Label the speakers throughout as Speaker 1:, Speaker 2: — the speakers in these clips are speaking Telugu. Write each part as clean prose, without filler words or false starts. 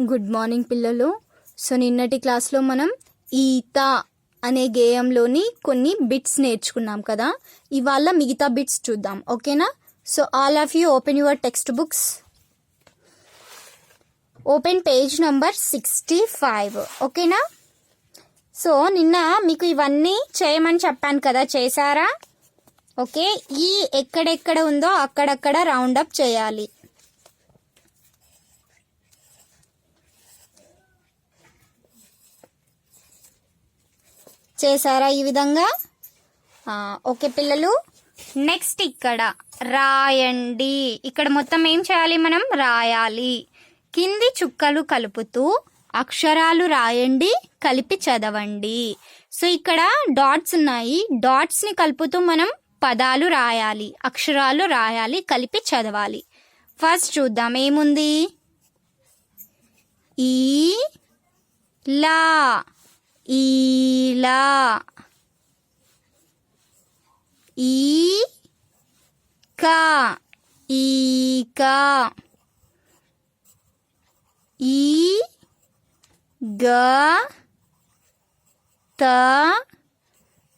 Speaker 1: గుడ్ మార్నింగ్ పిల్లలు. సో నిన్నటి క్లాస్లో మనం ఈత అనే గేయంలోని కొన్ని బిట్స్ నేర్చుకున్నాం కదా. ఇవాళ మిగతా బిట్స్ చూద్దాం, ఓకేనా? So all of you open your text books, open page number 65, ఓకేనా? సో నిన్న మీకు ఇవన్నీ చేయమని చెప్పాను కదా, చేశారా? ఓకే, ఈ ఎక్కడెక్కడ ఉందో అక్కడక్కడ రౌండ్ అప్ చేయాలి. చేశారా ఈ విధంగా? ఓకే పిల్లలు, నెక్స్ట్ ఇక్కడ రాయండి. ఇక్కడ మొత్తం ఏం చేయాలి? మనం రాయాలి. కింది చుక్కలు కలుపుతూ అక్షరాలు రాయండి, కలిపి చదవండి. సో ఇక్కడ డాట్స్ ఉన్నాయి, డాట్స్ ని కలుపుతూ మనం పదాలు రాయాలి, అక్షరాలు రాయాలి, కలిపి చదవాలి. ఫస్ట్ చూద్దాం ఏముంది. ఈ లా, ఈలా. ఈకా, ఈకా.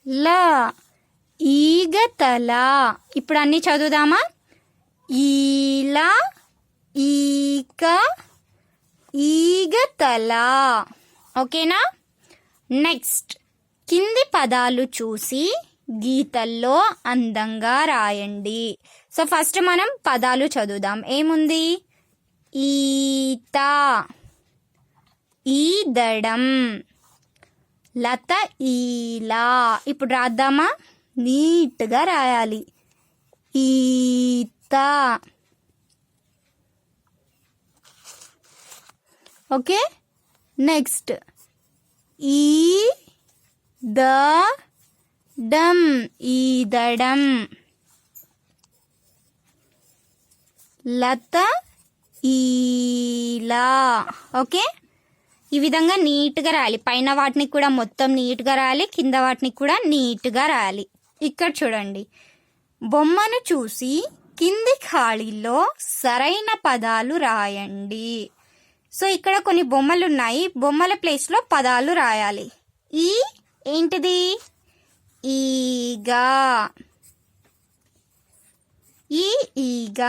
Speaker 1: ఈగతల, ఈగతల. ఇప్పుడు అన్ని చదువుదామా? ఈలా, ఈక, ఈగతల. ఓకేనా? నెక్స్ట్ కింది పదాలు చూసి గీతల్లో అందంగా రాయండి. సో ఫస్ట్ మనం పదాలు చదువుదాం. ఏముంది? ఈత, ఈదడం, లత, ఈలా. ఇప్పుడు రాద్దామా? నీట్గా రాయాలి. ఈత. ఓకే, నెక్స్ట్ ఈదడం, ఈదడం. లత, ఈలా. ఓకే, ఈ విధంగా నీట్గా రాయాలి. పైన వాటిని కూడా మొత్తం నీట్గా రాయాలి, కింద వాటిని కూడా నీట్గా రాయాలి. ఇక్కడ చూడండి, బొమ్మను చూసి కింది ఖాళీలో సరైన పదాలు రాయండి. సో ఇక్కడ కొన్ని బొమ్మలు ఉన్నాయి, బొమ్మల ప్లేస్లో పదాలు రాయాలి. ఈ ఏంటిది? ఈగా. ఈ ఈగ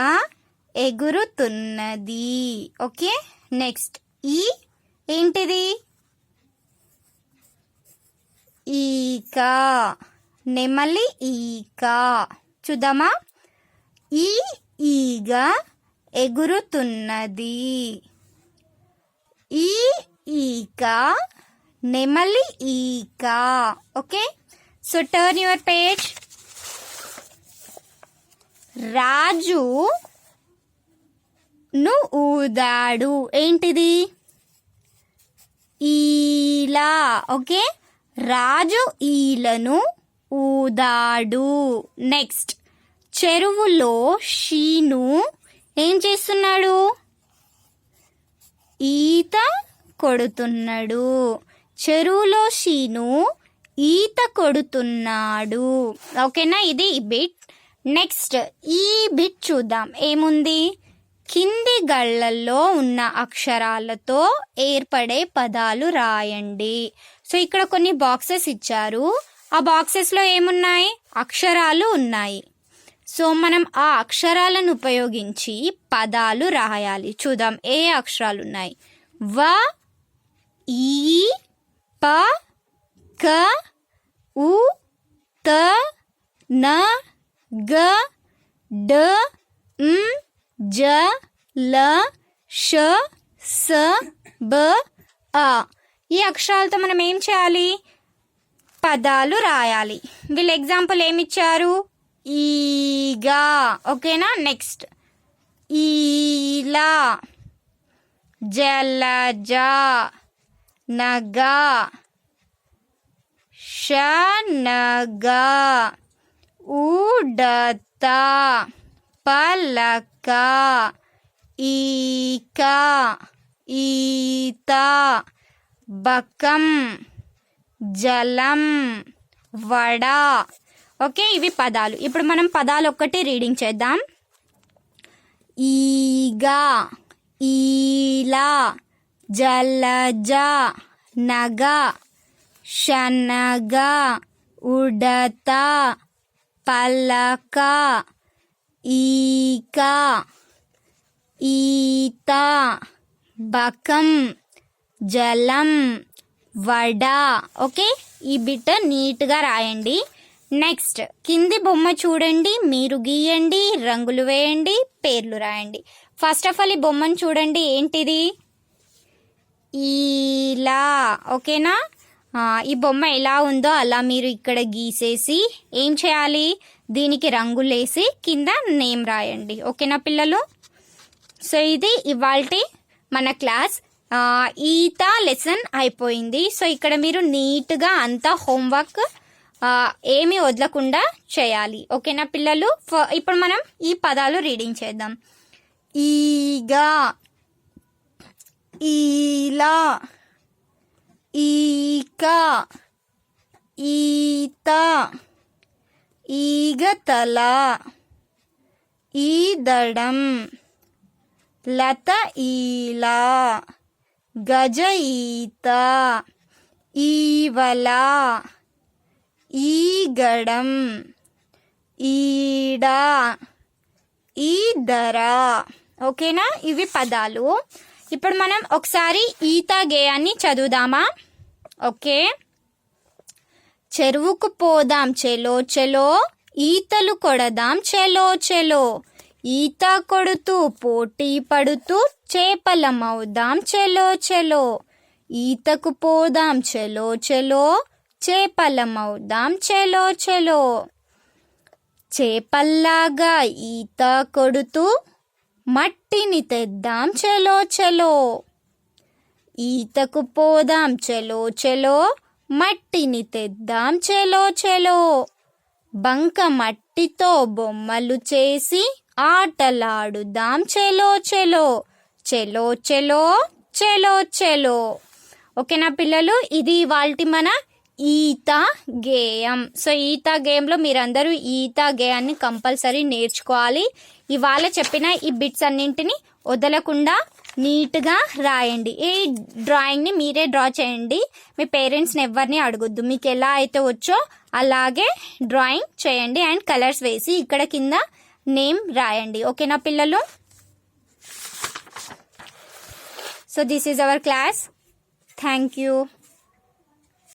Speaker 1: ఎగురుతున్నది. ఓకే, నెక్స్ట్ ఈ ఏంటిది? ఈక, నెమలి ఈక. చూద్దామా? ఈ ఈగ ఎగురుతున్నది. ఈ ఈక, నెమలి ఈక. Okay, so turn your page. Raju ను ఊదాడు. ఏంటిది? ఈలా. ఓకే, రాజు ఈలను ఊదాడు. నెక్స్ట్ చెరువులో షీను ఏం చేస్తున్నాడు? ఈత కొడుతున్నాడు. చెరువులో షీను ఈత కొడుతున్నాడు. ఓకేనా? ఇది బిట్. నెక్స్ట్ ఈ బిట్ చూద్దాం. ఏముంది? కింది గళ్ళల్లో ఉన్న అక్షరాలతో ఏర్పడే పదాలు రాయండి. సో ఇక్కడ కొన్ని బాక్సెస్ ఇచ్చారు, ఆ బాక్సెస్లో ఏమున్నాయి? అక్షరాలు ఉన్నాయి. సో మనం ఆ అక్షరాలను ఉపయోగించి పదాలు రాయాలి. చూద్దాం ఏ అక్షరాలు ఉన్నాయి. వ, ఈ, ప, క, ఉ, త, న, గ, డ, జ, ల, ష, స, బ, అ. ఈ అక్షరాలతో మనం ఏం చేయాలి? పదాలు రాయాలి. వీళ్ళు ఎగ్జాంపుల్ ఏమిచ్చారు? ఈగా. ఓకేనా? నెక్స్ట్ ఈలా, జలజ, నగ, శనగ, ఉడత, పలక, ఈక, ఈత, బకం, జలం, వడ. ఓకే, ఇవి పదాలు. ఇప్పుడు మనం పదాలు ఒక్కటి రీడింగ్ చేద్దాం. ఈగ, ఈల, జలజ, నగ, శనగ, ఉడత, పలక, ఈక, ఈత, బకం, జలం, వడ. ఓకే, ఈ బిట్ నీట్గా రాయండి. నెక్స్ట్ కింది బొమ్మ చూడండి, మీరు గీయండి, రంగులు వేయండి, పేర్లు రాయండి. ఫస్ట్ ఆఫ్ ఆల్ ఈ బొమ్మను చూడండి, ఏంటిది? ఇలా. ఓకేనా? ఈ బొమ్మ ఎలా ఉందో అలా మీరు ఇక్కడ గీసేసి ఏం చేయాలి, దీనికి రంగులేసి కింద నేమ్ రాయండి. ఓకేనా పిల్లలు? సో ఇది ఇవాల్టి మన క్లాస్. ఈత లెసన్ అయిపోయింది. సో ఇక్కడ మీరు నీట్గా అంతా హోంవర్క్ ఏమీ వదలకుండా చేయాలి. ఓకేనా పిల్లలు? ఇప్పుడు మనం ఈ పదాలు రీడింగ్ చేద్దాం. ఈగ, ఈలా, ఈక, ఈత, ఈగతల, ఈదడం, లత ఈలా, గజ ఈత, ఈవల, ఈగడం, ఈడ, ఈదర. ఓకేనా? ఇవి పదాలు. ఇప్పుడు మనం ఒకసారి ఈత గేయాన్ని చదువుదామా? ఓకే. చెరువుకు పోదాం చెలో చెలో, ఈతలు కొడదాం చెలో చెలో, ఈత కొడుతూ పోటీ పడుతూ చేపలమవుదాం చెలో చెలో, ఈతకు పోదాం చెలో చెలో, చేపలమవుదాం చెలో చెలో, చేపల్లాగా ఈత కొడుతూ మట్టిని తెద్దాం చెలో చెలో, ఈతకు పోదాం చెలో చెలో, మట్టిని తెద్దాం చెలో చెలో, బంక మట్టితో బొమ్మలు చేసి ఆటలాడుదాం చెలో చెలో, చెలో చెలో, చెలో చెలో. ఓకేనా పిల్లలు? ఇది ఇవాల్టి మన ఈత గేయం. సో ఈత గేయంలో మీరందరూ ఈత గేయాన్ని కంపల్సరీ నేర్చుకోవాలి. ఇవాళ చెప్పిన ఈ బిట్స్ అన్నింటినీ వదలకుండా నీట్గా రాయండి. ఈ డ్రాయింగ్ని మీరే డ్రా చేయండి. మీ పేరెంట్స్ని ఎవరిని అడగొద్దు. మీకు ఎలా అయితే వచ్చో అలాగే డ్రాయింగ్ చేయండి అండ్ కలర్స్ వేసి ఇక్కడ కింద నేమ్ రాయండి. ఓకేనా పిల్లలు? So this is our class. Thank you.